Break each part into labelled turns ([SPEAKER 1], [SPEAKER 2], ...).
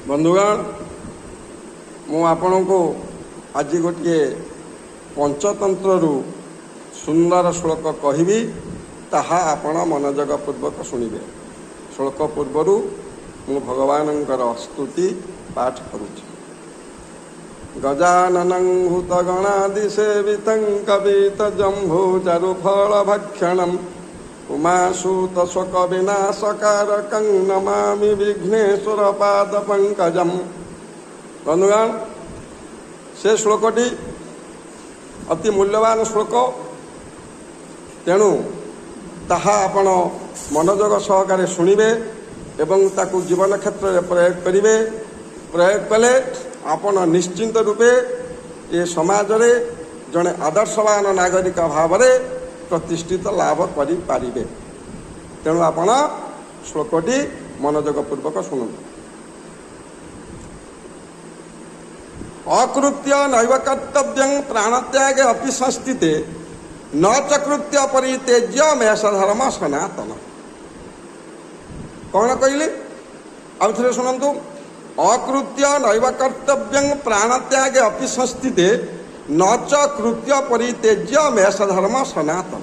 [SPEAKER 1] बंधुगण मु आपण को आज गोटे पंचतंत्र सुंदर श्लोक कहबी ताहा आपण मनोजग पूर्वक शुणिबे। श्लोक पूर्वर मु भगवान स्तुति पाठ करुछि। गजाननं भूतगणादिसेवितं कवितजम्बूचारुफल भक्षणं उमासुतशोकविनाशकारकं नमामि विघ्नेश्वर पादपङ्कजं। बंधुगण से श्लोकटी अति मूल्यवान श्लोक, तेणु ताहा आपण मनोजग सहकारे शुणिबे एवं ताकू जीवन क्षेत्र में प्रयोग करेंगे। प्रयोग कले आपण निश्चिंत रूपे ये समाज रे जड़े आदर्शवान नागरिक भाव में प्रतिष्ठित लाभ करें। तेणु आपण श्लोकटी मनोजग पूर्वक शुणु। अकृत्य नैव कर्तव्यं प्राणत्यागे अपि संस्थिते न च कृत्य परित्यज्य मेष धर्म सनातन। कौन कहली आउ थे शुणु। अकृत्य नैव कर्तव्यं प्राणत्यागे अपि संस्थिते न च कृत्य परित्यज्य मेष धर्म सनातन।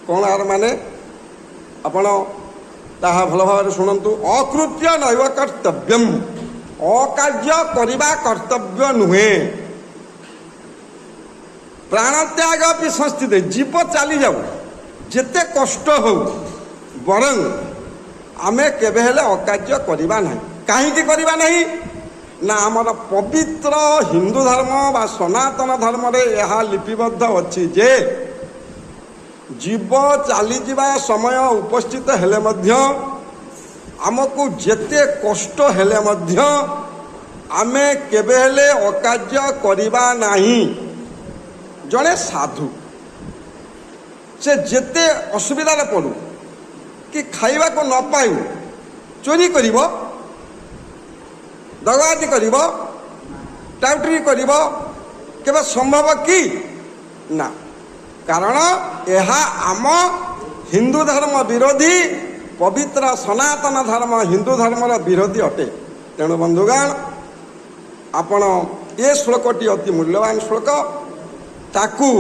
[SPEAKER 1] कौन आर माने आपण ताहा भल भाव शुणु। अकृत्य नैव कर्तव्यम, अकार्य करिबा कर्तव्य नुहे। प्राणत्याग भी संस्थित, जीव चली जाऊ जेते कष्ट हो बरं आमे केबे हेले अकार्य करिबा नहीं। काहीकि करिबा नहीं ना आमर पवित्र हिंदू धर्म बा सनातन धर्म रे यहा लिपिबद्ध अछि जे जीव चली जिबा समय उपस्थित हेले मध्य आमको जेते कष्ट हेले मध्य आमे केबे हेले अकार्य करिबा नहीं। जड़े साधु से जेते असुविधा पड़ू कि खाइबा को न पाऊ चोरी करिबो, दगाबाजी करिबो, टाउटरी करिबो केबे संभव कि ना। कारण यह आम हिंदू धर्म विरोधी, पवित्र सनातन धर्म हिंदू धर्म विरोधी अटे। तेणु बंधुगण आपण ये श्लोकटी अति मूल्यवान श्लोक, ताकू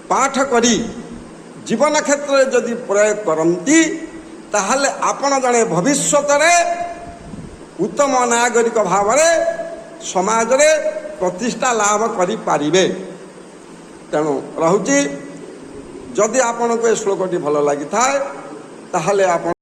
[SPEAKER 1] पाठ करी जीवन क्षेत्र में जदि प्रयोग करती ताहले आपण जड़े भविष्यत उत्तम नागरिक भाव में समाज रे प्रतिष्ठा लाभ करि पारिबे। तेणु रहुची जदि आपण को श्लोकटी भल लगी थाए ताहले आपण